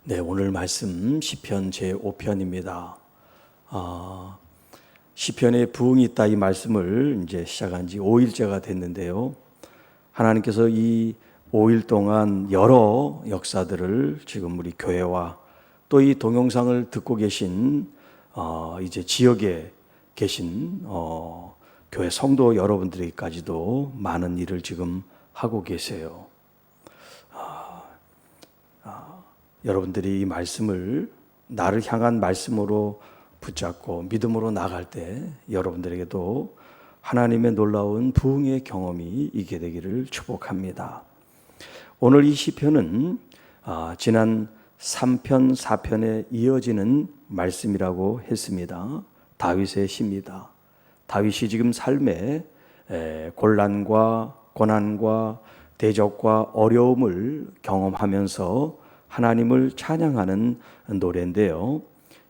네, 오늘 말씀 시편 제5편입니다. 시편에 부흥이 있다 이 말씀을 이제 시작한 지 5일째가 됐는데요. 하나님께서 이 5일 동안 여러 역사들을 지금 우리 교회와 또 이 동영상을 듣고 계신 이제 지역에 계신 교회 성도 여러분들에게까지도 많은 일을 지금 하고 계세요. 여러분들이 이 말씀을 나를 향한 말씀으로 붙잡고 믿음으로 나갈 때 여러분들에게도 하나님의 놀라운 부흥의 경험이 있게 되기를 축복합니다. 오늘 이 시편은 지난 3편, 4편에 이어지는 말씀이라고 했습니다. 다윗의 시입니다. 다윗이 지금 삶에 곤란과 고난과 대적과 어려움을 경험하면서 하나님을 찬양하는 노래인데요.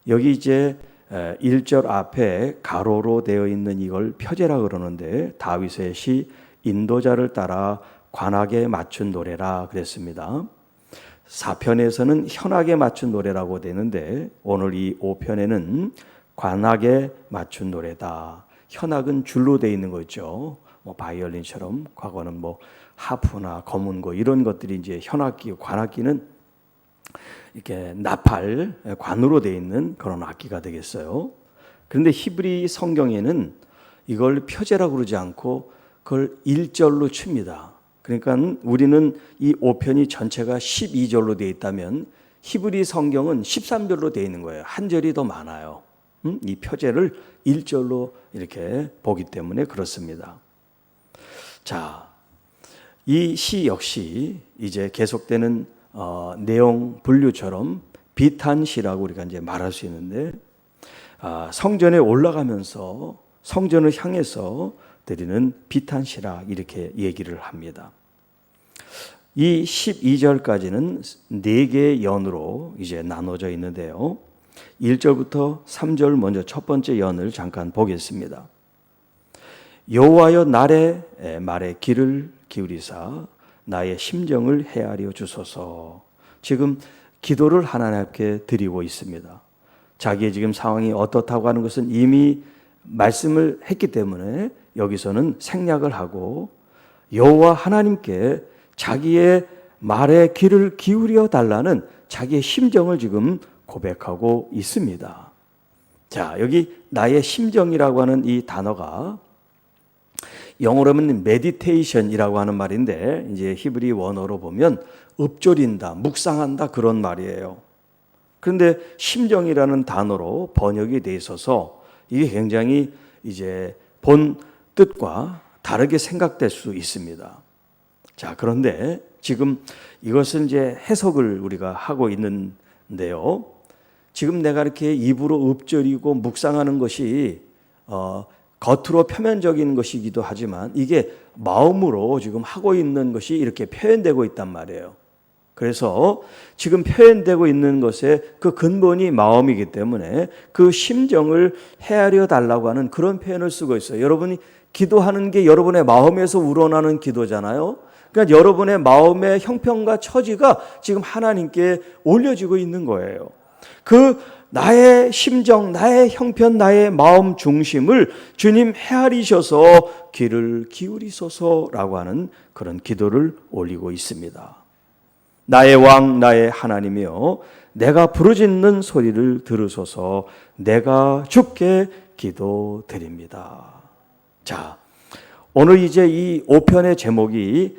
여기 이제 1절 앞에 가로로 되어 있는 이걸 표제라 그러는데 다윗의 시 인도자를 따라 관악에 맞춘 노래라 그랬습니다. 4편에서는 현악에 맞춘 노래라고 되는데 오늘 이 5편에는 관악에 맞춘 노래다. 현악은 줄로 되어 있는 거죠. 바이올린처럼 과거는 하프나 검은고 이런 것들이 이제 현악기, 관악기는 이렇게 나팔, 관으로 되어 있는 그런 악기가 되겠어요. 그런데 히브리 성경에는 이걸 표제라고 그러지 않고 그걸 1절로 칩니다. 그러니까 우리는 이 5편이 전체가 12절로 되어 있다면 히브리 성경은 13절로 되어 있는 거예요. 한 절이 더 많아요. 이 표제를 1절로 이렇게 보기 때문에 그렇습니다. 자, 이 시 역시 이제 계속되는 내용 분류처럼 비탄시라고 우리가 이제 말할 수 있는데 성전에 올라가면서 성전을 향해서 드리는 비탄시라 이렇게 얘기를 합니다. 이 12절까지는 4개의 연으로 이제 나눠져 있는데요. 1절부터 3절 먼저 첫 번째 연을 잠깐 보겠습니다. 여호와여 나의 말에 귀를 기울이사 나의 심정을 헤아려 주소서. 지금 기도를 하나님께 드리고 있습니다. 자기의 지금 상황이 어떻다고 하는 것은 이미 말씀을 했기 때문에 여기서는 생략을 하고 여호와 하나님께 자기의 말에 귀를 기울여 달라는 자기의 심정을 지금 고백하고 있습니다. 자, 여기 나의 심정이라고 하는 이 단어가 영어로 하면 meditation이라고 하는 말인데 이제 히브리 원어로 보면 읊조린다, 묵상한다 그런 말이에요. 그런데 심정이라는 단어로 번역이 돼 있어서 이게 굉장히 이제 본 뜻과 다르게 생각될 수 있습니다. 자, 그런데 지금 이것은 이제 해석을 우리가 하고 있는데요. 지금 내가 이렇게 입으로 읊조리고 묵상하는 것이 겉으로 표면적인 것이기도 하지만 이게 마음으로 지금 하고 있는 것이 이렇게 표현되고 있단 말이에요. 그래서 지금 표현되고 있는 것의 그 근본이 마음이기 때문에 그 심정을 헤아려 달라고 하는 그런 표현을 쓰고 있어요. 여러분이 기도하는 게 여러분의 마음에서 우러나는 기도잖아요. 그러니까 여러분의 마음의 형편과 처지가 지금 하나님께 올려지고 있는 거예요. 그 나의 심정, 나의 형편, 나의 마음 중심을 주님 헤아리셔서 귀를 기울이소서라고 하는 그런 기도를 올리고 있습니다. 나의 왕, 나의 하나님이여, 내가 부르짖는 소리를 들으소서. 내가 주께 기도드립니다. 자, 오늘 이제 이 5편의 제목이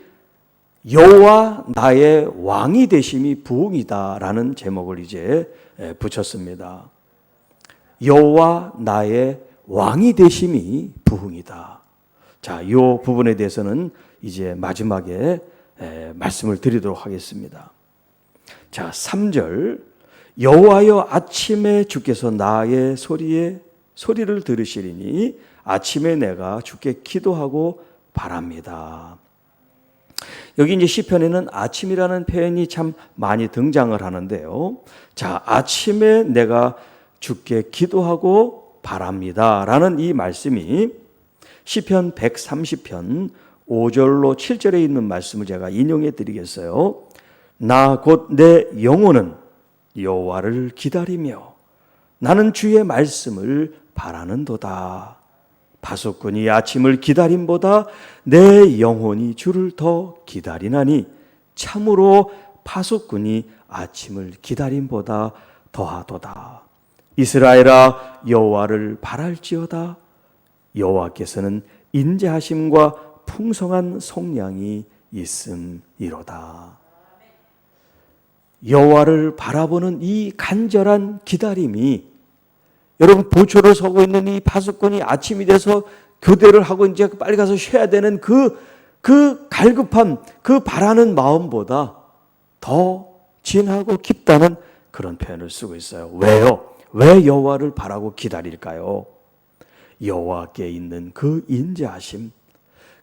여호와 나의 왕이 되심이 부흥이다라는 제목을 이제 붙였습니다. 여호와 나의 왕이 되심이 부흥이다. 자, 이 부분에 대해서는 이제 마지막에 말씀을 드리도록 하겠습니다. 자, 3절 여호와여 아침에 주께서 나의 소리를 들으시리니 아침에 내가 주께 기도하고 바랍니다. 여기 이제 시편에는 아침이라는 표현이 참 많이 등장을 하는데요. 자, 아침에 내가 주께 기도하고 바랍니다 라는 이 말씀이 시편 130편 5절로 7절에 있는 말씀을 제가 인용해 드리겠어요. 나 곧 내 영혼은 여호와를 기다리며 나는 주의 말씀을 바라는도다. 파수꾼이 아침을 기다림보다 내 영혼이 주를 더 기다리나니 참으로 파수꾼이 아침을 기다림보다 더하도다. 이스라엘아 여호와를 바랄지어다. 여호와께서는 인자하심과 풍성한 속량이 있음이로다. 여호와를 바라보는 이 간절한 기다림이, 여러분 보초를 서고 있는 이 파수꾼이 아침이 돼서 교대를 하고 이제 빨리 가서 쉬어야 되는 그 갈급함, 그 바라는 마음보다 더 진하고 깊다는 그런 표현을 쓰고 있어요. 왜요? 왜 여호와를 바라고 기다릴까요? 여호와께 있는 그 인자하심,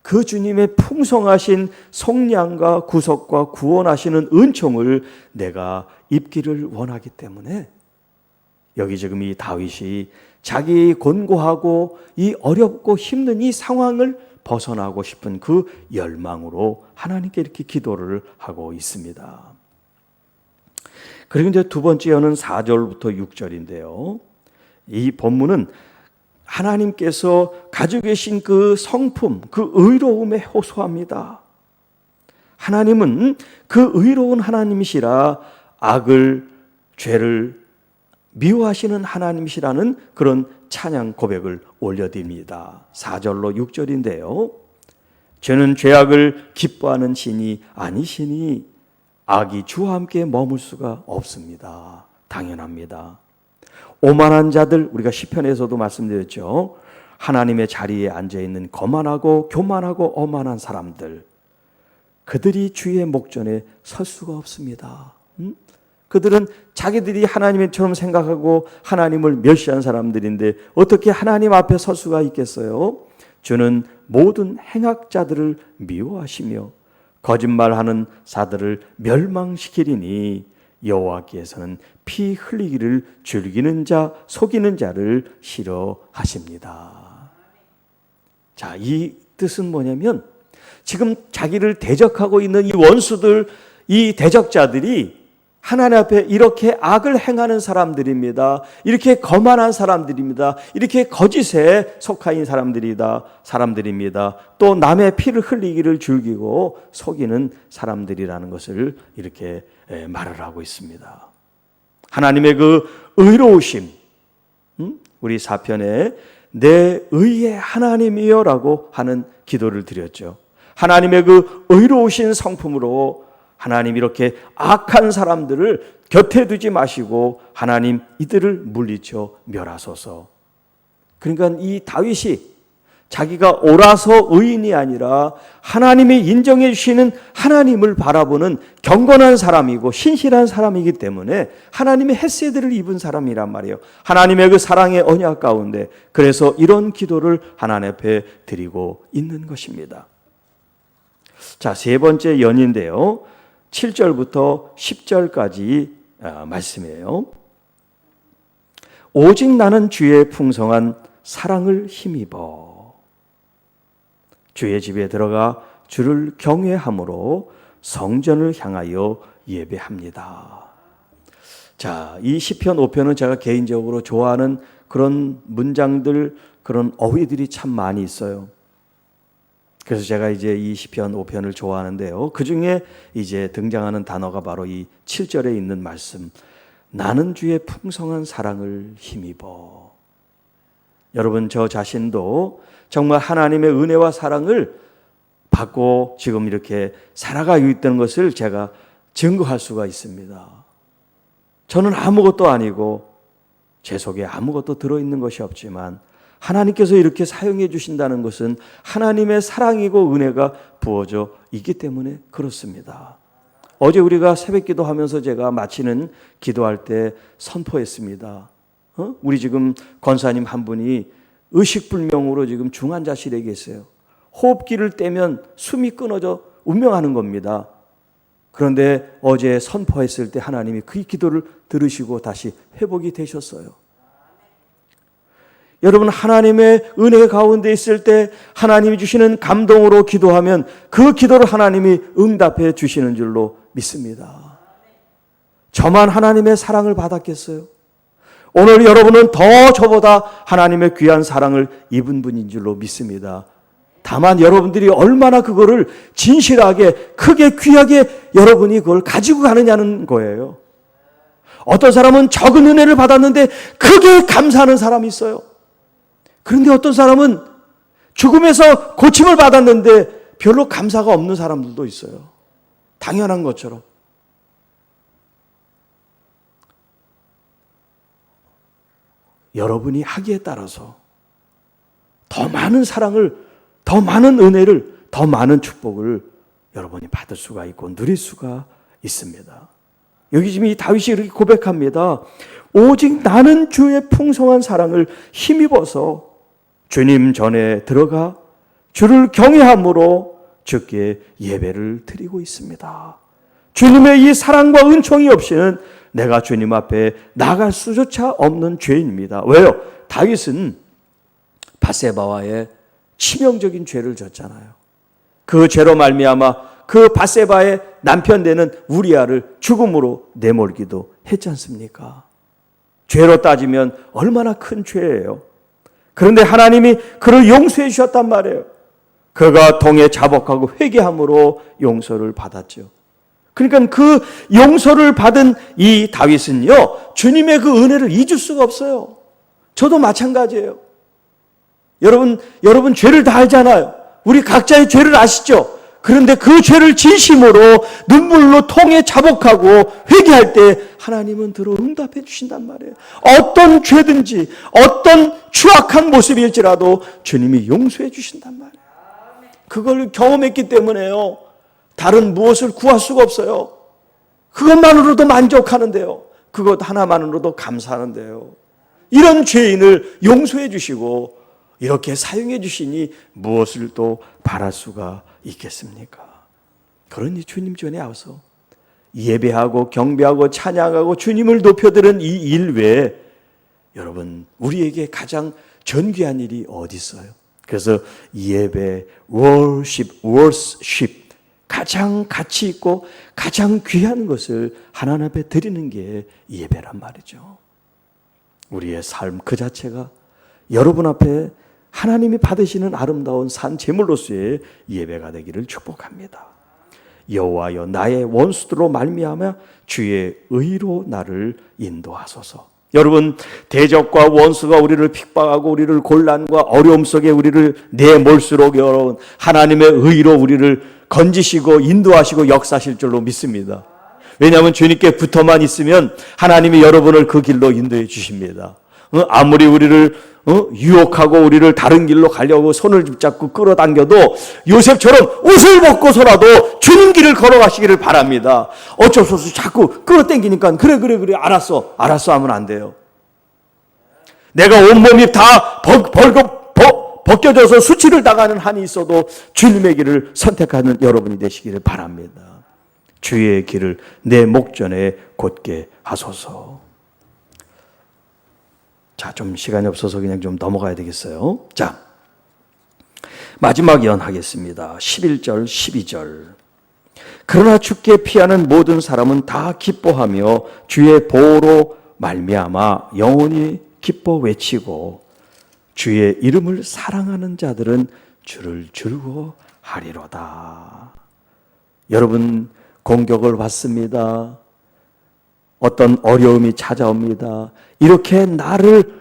그 주님의 풍성하신 속량과 구속과 구원하시는 은총을 내가 입기를 원하기 때문에, 여기 지금 이 다윗이 자기 곤고하고 이 어렵고 힘든 이 상황을 벗어나고 싶은 그 열망으로 하나님께 이렇게 기도를 하고 있습니다. 그리고 이제 두 번째 여는 4절부터 6절인데요. 이 본문은 하나님께서 가지고 계신 그 성품, 그 의로움에 호소합니다. 하나님은 그 의로운 하나님이시라 악을, 죄를 미워하시는 하나님이시라는 그런 찬양 고백을 올려드립니다. 4절로 6절인데요. 죄는 죄악을 기뻐하는 신이 아니시니 악이 주와 함께 머물 수가 없습니다. 당연합니다. 오만한 자들, 우리가 시편에서도 말씀드렸죠. 하나님의 자리에 앉아있는 거만하고 교만하고 오만한 사람들, 그들이 주의 목전에 설 수가 없습니다. 그들은 자기들이 하나님처럼 생각하고 하나님을 멸시한 사람들인데 어떻게 하나님 앞에 설 수가 있겠어요? 주는 모든 행악자들을 미워하시며 거짓말하는 자들을 멸망시키리니 여호와께서는 피 흘리기를 즐기는 자, 속이는 자를 싫어하십니다. 자, 이 뜻은 뭐냐면 지금 자기를 대적하고 있는 이 원수들, 이 대적자들이 하나님 앞에 이렇게 악을 행하는 사람들입니다. 이렇게 거만한 사람들입니다. 이렇게 거짓에 속하인 사람들입니다. 또 남의 피를 흘리기를 즐기고 속이는 사람들이라는 것을 이렇게 말을 하고 있습니다. 하나님의 그 의로우심, 우리 사편에 내 의의 하나님이여 라고 하는 기도를 드렸죠. 하나님의 그 의로우신 성품으로 하나님 이렇게 악한 사람들을 곁에 두지 마시고 하나님 이들을 물리쳐 멸하소서. 그러니까 이 다윗이 자기가 옳아서 의인이 아니라 하나님이 인정해 주시는 하나님을 바라보는 경건한 사람이고 신실한 사람이기 때문에 하나님의 헤세드를 입은 사람이란 말이에요. 하나님의 그 사랑의 언약 가운데, 그래서 이런 기도를 하나님 앞에 드리고 있는 것입니다. 자, 세 번째 연인데요. 7절부터 10절까지 말씀이에요. 오직 나는 주의 풍성한 사랑을 힘입어 주의 집에 들어가 주를 경외함으로 성전을 향하여 예배합니다. 자, 이 시편 5편은 제가 개인적으로 좋아하는 그런 문장들, 그런 어휘들이 참 많이 있어요. 그래서 제가 이제 이 시편 5편을 좋아하는데요. 그 중에 이제 등장하는 단어가 바로 이 7절에 있는 말씀. 나는 주의 풍성한 사랑을 힘입어. 여러분, 저 자신도 정말 하나님의 은혜와 사랑을 받고 지금 이렇게 살아가고 있다는 것을 제가 증거할 수가 있습니다. 저는 아무것도 아니고 제 속에 아무것도 들어있는 것이 없지만 하나님께서 이렇게 사용해 주신다는 것은 하나님의 사랑이고 은혜가 부어져 있기 때문에 그렇습니다. 어제 우리가 새벽 기도하면서 제가 마치는 기도할 때 선포했습니다. 우리 지금 권사님 한 분이 의식불명으로 지금 중환자실에 계세요. 호흡기를 떼면 숨이 끊어져 운명하는 겁니다. 그런데 어제 선포했을 때 하나님이 그 기도를 들으시고 다시 회복이 되셨어요. 여러분, 하나님의 은혜 가운데 있을 때 하나님이 주시는 감동으로 기도하면 그 기도를 하나님이 응답해 주시는 줄로 믿습니다. 저만 하나님의 사랑을 받았겠어요? 오늘 여러분은 더 저보다 하나님의 귀한 사랑을 입은 분인 줄로 믿습니다. 다만 여러분들이 얼마나 그거를 진실하게 크게 귀하게 여러분이 그걸 가지고 가느냐는 거예요. 어떤 사람은 적은 은혜를 받았는데 크게 감사하는 사람이 있어요. 그런데 어떤 사람은 죽음에서 고침을 받았는데 별로 감사가 없는 사람들도 있어요. 당연한 것처럼. 여러분이 하기에 따라서 더 많은 사랑을, 더 많은 은혜를, 더 많은 축복을 여러분이 받을 수가 있고 누릴 수가 있습니다. 여기 지금 이 다윗이 이렇게 고백합니다. 오직 나는 주의 풍성한 사랑을 힘입어서 주님 전에 들어가 주를 경외함으로 주께 예배를 드리고 있습니다. 주님의 이 사랑과 은총이 없이는 내가 주님 앞에 나갈 수조차 없는 죄인입니다. 왜요? 다윗은 밧세바와의 치명적인 죄를 졌잖아요. 그 죄로 말미암아 그 밧세바의 남편 되는 우리아를 죽음으로 내몰기도 했지 않습니까? 죄로 따지면 얼마나 큰 죄예요. 그런데 하나님이 그를 용서해 주셨단 말이에요. 그가 통에 자복하고 회개함으로 용서를 받았죠. 그러니까 그 용서를 받은 이 다윗은요, 주님의 그 은혜를 잊을 수가 없어요. 저도 마찬가지예요. 여러분 죄를 다 알잖아요. 우리 각자의 죄를 아시죠? 그런데 그 죄를 진심으로 눈물로 통해 자복하고 회개할 때 하나님은 들어 응답해 주신단 말이에요. 어떤 죄든지 어떤 추악한 모습일지라도 주님이 용서해 주신단 말이에요. 그걸 경험했기 때문에요. 다른 무엇을 구할 수가 없어요. 그것만으로도 만족하는데요. 그것 하나만으로도 감사하는데요. 이런 죄인을 용서해 주시고 이렇게 사용해 주시니 무엇을 또 바랄 수가 있겠습니까? 그러니 주님 전에 와서 예배하고 경배하고 찬양하고 주님을 높여드는 이 일 외에 여러분 우리에게 가장 존귀한 일이 어디 있어요? 그래서 예배, worship 가장 가치 있고 가장 귀한 것을 하나님 앞에 드리는 게 예배란 말이죠. 우리의 삶 그 자체가 여러분 앞에 하나님이 받으시는 아름다운 산 제물로서의 예배가 되기를 축복합니다. 여호와여 나의 원수들로 말미암아 주의 의로 나를 인도하소서. 여러분 대적과 원수가 우리를 핍박하고 우리를 곤란과 어려움 속에 우리를 내몰수록 여러분 하나님의 의로 우리를 건지시고 인도하시고 역사하실 줄로 믿습니다. 왜냐하면 주님께 붙어만 있으면 하나님이 여러분을 그 길로 인도해 주십니다. 아무리 우리를 유혹하고 우리를 다른 길로 가려고 손을 붙잡고 끌어당겨도 요셉처럼 옷을 벗고서라도 주님 길을 걸어가시기를 바랍니다. 어쩔 수 없이 자꾸 끌어당기니까 그래 알았어 하면 안 돼요. 내가 온몸이 다 벗겨져서 수치를 당하는 한이 있어도 주님의 길을 선택하는 여러분이 되시기를 바랍니다. 주의 길을 내 목전에 곧게 하소서. 자, 좀 시간이 없어서 그냥 좀 넘어가야 되겠어요. 자, 마지막 예언하겠습니다. 11절, 12절. 그러나 주께 피하는 모든 사람은 다 기뻐하며 주의 보호로 말미암아 영원히 기뻐 외치고 주의 이름을 사랑하는 자들은 주를 즐거워하리로다. 여러분 공격을 받습니다. 어떤 어려움이 찾아옵니다. 이렇게 나를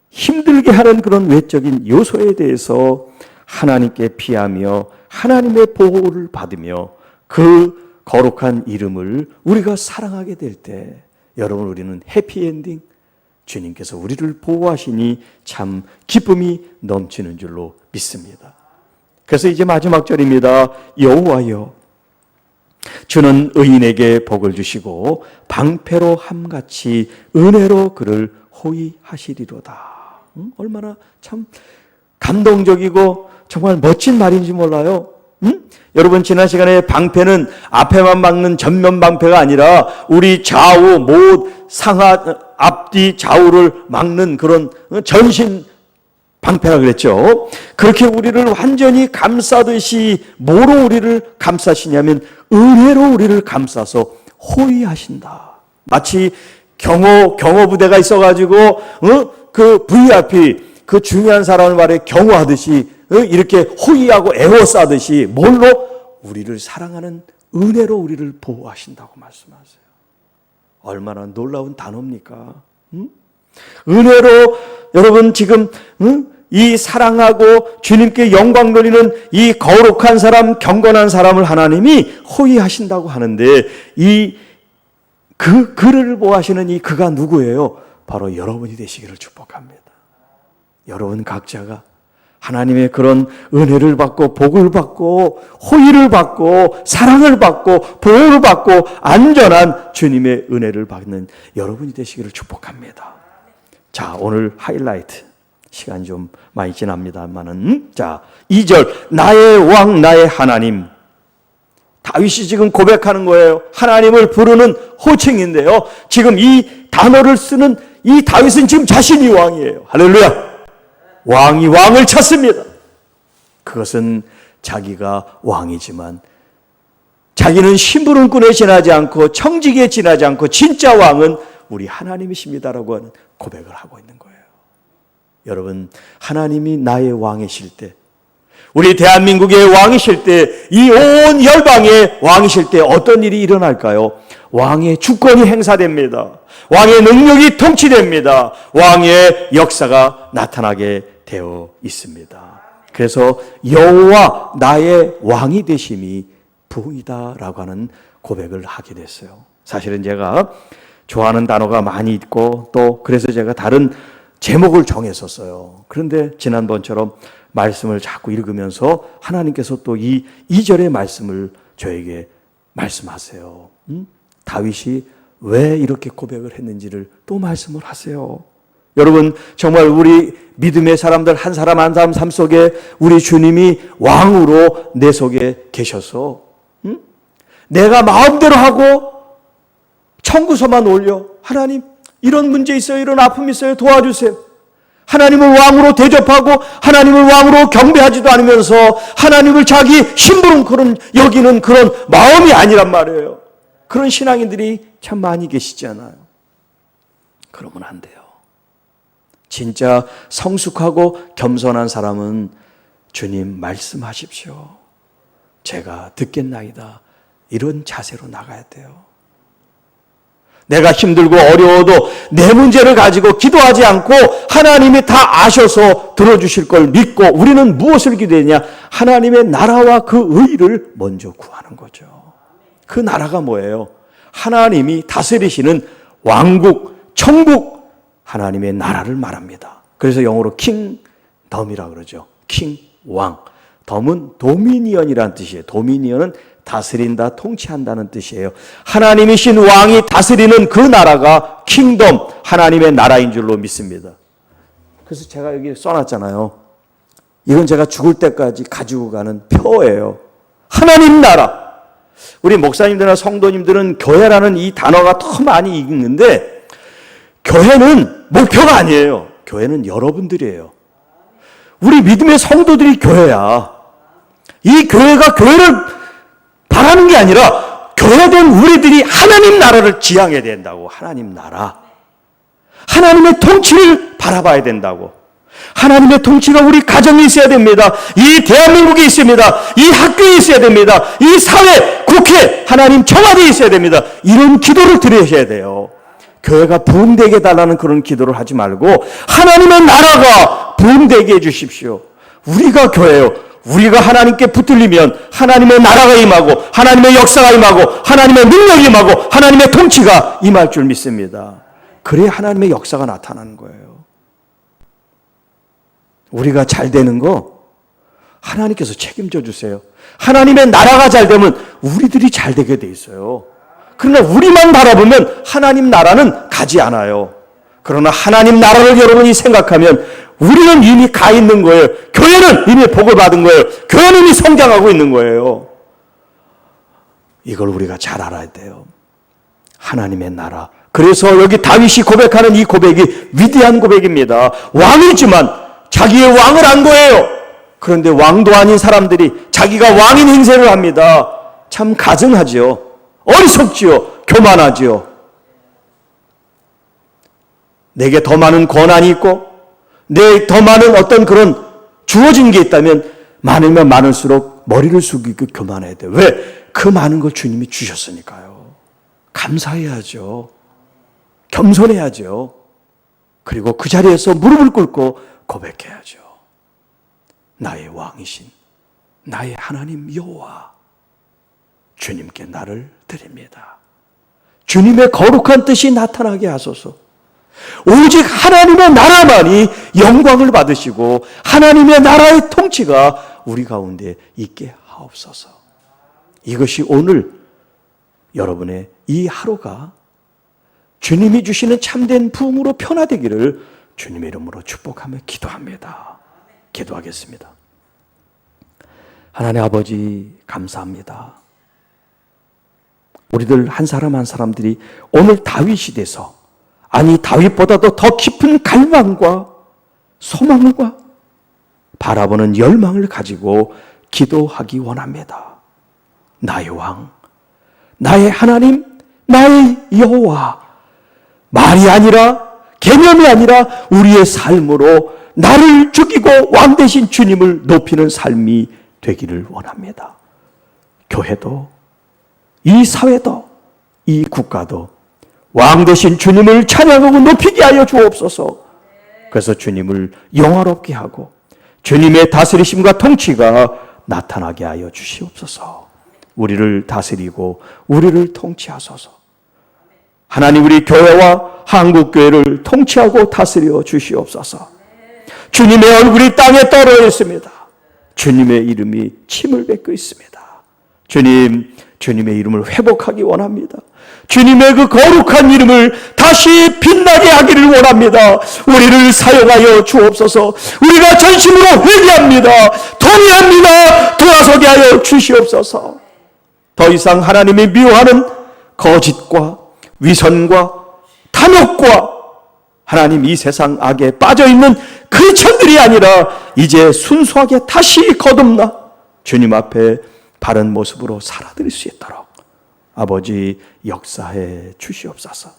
힘들게 하는 그런 외적인 요소에 대해서 하나님께 피하며 하나님의 보호를 받으며 그 거룩한 이름을 우리가 사랑하게 될 때 여러분 우리는 해피엔딩, 주님께서 우리를 보호하시니 참 기쁨이 넘치는 줄로 믿습니다. 그래서 이제 마지막 절입니다. 여호와여 주는 의인에게 복을 주시고 방패로 함같이 은혜로 그를 호위하시리로다. 얼마나 참 감동적이고 정말 멋진 말인지 몰라요. 여러분 지난 시간에 방패는 앞에만 막는 전면 방패가 아니라 우리 좌우 상하 앞뒤 좌우를 막는 그런 전신 방패라 그랬죠. 그렇게 우리를 완전히 감싸듯이 뭐로 우리를 감싸시냐면 은혜로 우리를 감싸서 호위하신다. 마치 경호부대가 있어가지고, 그 VIP, 그 중요한 사람을 말해 경호하듯이, 이렇게 호의하고 애워싸듯이, 뭘로? 우리를 사랑하는 은혜로 우리를 보호하신다고 말씀하세요. 얼마나 놀라운 단어입니까? 은혜로 여러분 지금, 이 사랑하고 주님께 영광 돌리는 이 거룩한 사람, 경건한 사람을 하나님이 호의하신다고 하는데, 그를 보호하시는 이 그가 누구예요? 바로 여러분이 되시기를 축복합니다. 여러분 각자가 하나님의 그런 은혜를 받고 복을 받고 호의를 받고 사랑을 받고 보호를 받고 안전한 주님의 은혜를 받는 여러분이 되시기를 축복합니다. 자, 오늘 하이라이트 시간이 좀 많이 지납니다만은, 자, 2절 나의 왕 나의 하나님. 다윗이 지금 고백하는 거예요. 하나님을 부르는 호칭인데요. 지금 이 단어를 쓰는 이 다윗은 지금 자신이 왕이에요. 할렐루야. 왕이 왕을 찾습니다. 그것은 자기가 왕이지만 자기는 심부름꾼에 지나지 않고 청지기에 지나지 않고 진짜 왕은 우리 하나님이십니다라고 하는 고백을 하고 있는 거예요. 여러분, 하나님이 나의 왕이실 때, 우리 대한민국의 왕이실 때, 이 온 열방의 왕이실 때 어떤 일이 일어날까요? 왕의 주권이 행사됩니다. 왕의 능력이 통치됩니다. 왕의 역사가 나타나게 되어 있습니다. 그래서 여호와 나의 왕이 되심이 부이다라고 하는 고백을 하게 됐어요. 사실은 제가 좋아하는 단어가 많이 있고 또 그래서 제가 다른 제목을 정했었어요. 그런데 지난번처럼 말씀을 자꾸 읽으면서 하나님께서 또 이 2절의 말씀을 저에게 말씀하세요. 다윗이 왜 이렇게 고백을 했는지를 또 말씀을 하세요. 여러분, 정말 우리 믿음의 사람들 한 사람 한 사람 삶 속에 우리 주님이 왕으로 내 속에 계셔서 내가 마음대로 하고 청구서만 올려, 하나님 이런 문제 있어요, 이런 아픔 있어요, 도와주세요. 하나님을 왕으로 대접하고 하나님을 왕으로 경배하지도 않으면서 하나님을 자기 심부름 여기는 그런 마음이 아니란 말이에요. 그런 신앙인들이 참 많이 계시잖아요. 그러면 안 돼요. 진짜 성숙하고 겸손한 사람은 주님 말씀하십시오. 제가 듣겠나이다. 이런 자세로 나가야 돼요. 내가 힘들고 어려워도 내 문제를 가지고 기도하지 않고 하나님이 다 아셔서 들어주실 걸 믿고 우리는 무엇을 기도했냐? 하나님의 나라와 그 의를 먼저 구하는 거죠. 그 나라가 뭐예요? 하나님이 다스리시는 왕국, 천국, 하나님의 나라를 말합니다. 그래서 영어로 킹덤이라고 그러죠. 킹, 왕. 덤은 도미니언이라는 뜻이에요. 도미니언은 다스린다, 통치한다는 뜻이에요. 하나님이신 왕이 다스리는 그 나라가 킹덤, 하나님의 나라인 줄로 믿습니다. 그래서 제가 여기 써놨잖아요. 이건 제가 죽을 때까지 가지고 가는 표예요. 하나님 나라. 우리 목사님들이나 성도님들은 교회라는 이 단어가 더 많이 읽는데 교회는 목표가 아니에요. 교회는 여러분들이에요. 우리 믿음의 성도들이 교회야. 이 교회가 교회를 바라는 게 아니라 교회된 우리들이 하나님 나라를 지향해야 된다고. 하나님 나라. 하나님의 통치를 바라봐야 된다고. 하나님의 통치가 우리 가정에 있어야 됩니다. 이 대한민국에 있습니다. 이 학교에 있어야 됩니다. 이 사회, 국회, 하나님 청와대에 있어야 됩니다. 이런 기도를 드리셔야 돼요. 교회가 부흥되게 해달라는 그런 기도를 하지 말고 하나님의 나라가 부흥되게 해주십시오. 우리가 교회요. 우리가 하나님께 붙들리면 하나님의 나라가 임하고 하나님의 역사가 임하고 하나님의 능력이 임하고 하나님의 통치가 임할 줄 믿습니다. 그래야 하나님의 역사가 나타나는 거예요. 우리가 잘 되는 거 하나님께서 책임져 주세요. 하나님의 나라가 잘 되면 우리들이 잘 되게 돼 있어요. 그러나 우리만 바라보면 하나님 나라는 가지 않아요. 그러나 하나님 나라를 여러분이 생각하면 우리는 이미 가 있는 거예요. 교회는 이미 복을 받은 거예요. 교회는 이미 성장하고 있는 거예요. 이걸 우리가 잘 알아야 돼요. 하나님의 나라. 그래서 여기 다윗이 고백하는 이 고백이 위대한 고백입니다. 왕이지만 자기의 왕을 안 거예요. 그런데 왕도 아닌 사람들이 자기가 왕인 행세를 합니다. 참 가증하지요. 어리석지요. 교만하지요. 내게 더 많은 권한이 있고 내 더 많은 어떤 그런 주어진 게 있다면 많으면 많을수록 머리를 숙이고 교만해야 돼요. 왜? 그 많은 걸 주님이 주셨으니까요. 감사해야죠. 겸손해야죠. 그리고 그 자리에서 무릎을 꿇고 고백해야죠. 나의 왕이신 나의 하나님 여호와, 주님께 나를 드립니다. 주님의 거룩한 뜻이 나타나게 하소서. 오직 하나님의 나라만이 영광을 받으시고 하나님의 나라의 통치가 우리 가운데 있게 하옵소서. 이것이 오늘 여러분의 이 하루가 주님이 주시는 참된 부흥으로 변화되기를 주님의 이름으로 축복하며 기도합니다. 기도하겠습니다. 하나님 아버지, 감사합니다. 우리들 한 사람 한 사람들이 오늘 다윗이 돼서, 아니 다윗보다도 더 깊은 갈망과 소망과 바라보는 열망을 가지고 기도하기 원합니다. 나의 왕, 나의 하나님, 나의 여호와, 말이 아니라 개념이 아니라 우리의 삶으로 나를 죽이고 왕 되신 주님을 높이는 삶이 되기를 원합니다. 교회도, 이 사회도, 이 국가도 왕 되신 주님을 찬양하고 높이게 하여 주옵소서. 그래서 주님을 영화롭게 하고 주님의 다스리심과 통치가 나타나게 하여 주시옵소서. 우리를 다스리고 우리를 통치하소서. 하나님, 우리 교회와 한국교회를 통치하고 다스려 주시옵소서. 주님의 얼굴이 땅에 떨어져 있습니다. 주님의 이름이 침을 뱉고 있습니다. 주님, 주님의 이름을 회복하기 원합니다. 주님의 그 거룩한 이름을 다시 빛나게 하기를 원합니다. 우리를 사용하여 주옵소서. 우리가 전심으로 회개합니다. 동의합니다. 돌아서게 하여 주시옵소서. 더 이상 하나님이 미워하는 거짓과 위선과 탐욕과 하나님 이 세상 악에 빠져있는 크리스천들이 아니라 이제 순수하게 다시 거듭나 주님 앞에 바른 모습으로 살아드릴 수 있도록 아버지 역사해 주시옵소서.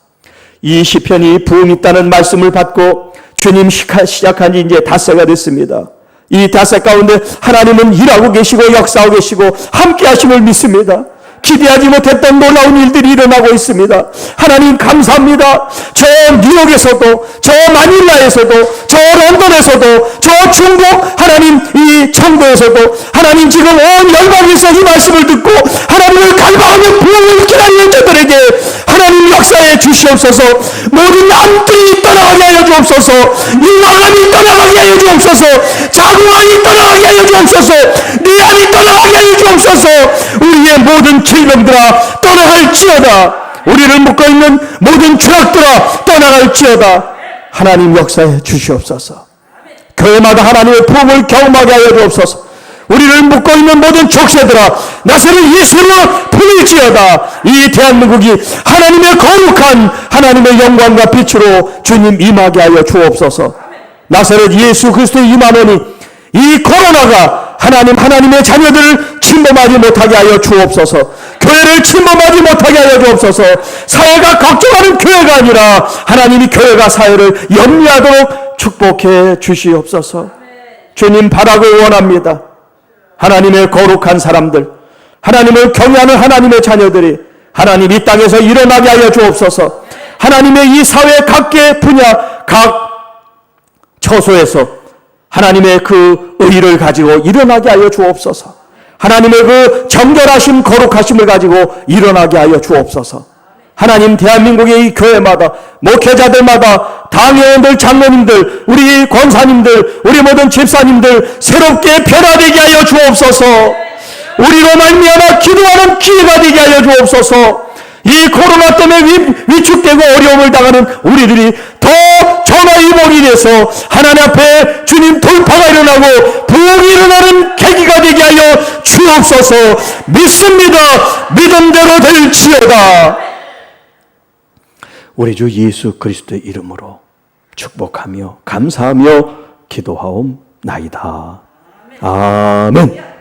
이 시편이 부흥 있다는 말씀을 받고 주님 시작한 지 이제 닷새가 됐습니다. 이 닷새 가운데 하나님은 일하고 계시고 역사하고 계시고 함께 하심을 믿습니다. 기대하지 못했던 놀라운 일들이 일어나고 있습니다. 하나님 감사합니다. 저 뉴욕에서도, 저 마닐라에서도, 저 런던에서도, 저 중국 하나님 이 청도에서도 하나님 지금 온 열방에서 이 말씀을 듣고 하나님을 갈망하며 부흥을 기다리는 자들에게 하나님 역사해 주시옵소서. 모든 암들이 떠나가게 하여 주옵소서. 유망함이 떠나가게 하여 주옵소서. 자궁암이 떠나가게 하여 주옵소서. 뇌암이 떠나가게 하여 주옵소서. 우리의 모든 질병들아 떠나갈지어다. 우리를 묶어있는 모든 죄악들아 떠나갈지어다. 하나님 역사해 주시옵소서. 교회마다 하나님의 부흥을 경험하게 하여 주옵소서. 우리를 묶어있는 모든 족쇄들아 나사렛 예수로 풀릴지어다. 이 대한민국이 하나님의 거룩한 하나님의 영광과 빛으로 주님 임하게 하여 주옵소서. 나사렛 예수 그리스도의 임하노니 이 코로나가 하나님의 자녀들을 침범하지 못하게 하여 주옵소서. 교회를 침범하지 못하게 하여 주옵소서. 사회가 걱정하는 교회가 아니라 하나님이 교회가 사회를 염려하도록 축복해 주시옵소서. 주님 바라고 원합니다. 하나님의 거룩한 사람들, 하나님을 경외하는 하나님의 자녀들이 하나님 이 땅에서 일어나게 하여 주옵소서. 하나님의 이 사회 각계 분야 각 처소에서 하나님의 그 의의를 가지고 일어나게 하여 주옵소서. 하나님의 그 정결하심 거룩하심을 가지고 일어나게 하여 주옵소서. 하나님 대한민국의 이 교회마다 목회자들마다 당회원들 장로님들 우리 권사님들 우리 모든 집사님들 새롭게 변화되게 하여 주옵소서. 우리로 말미암아 기도하는 기회가 되게 하여 주옵소서. 이 코로나 때문에 위축되고 어려움을 당하는 우리들이 더 전화위복이 돼서 하나님 앞에 주님 돌파가 일어나고 부흥이 일어나는 계기가 되게 하여 주옵소서. 믿습니다. 믿음대로 될지어다. 우리 주 예수 그리스도의 이름으로 축복하며 감사하며 기도하옵나이다. 아멘.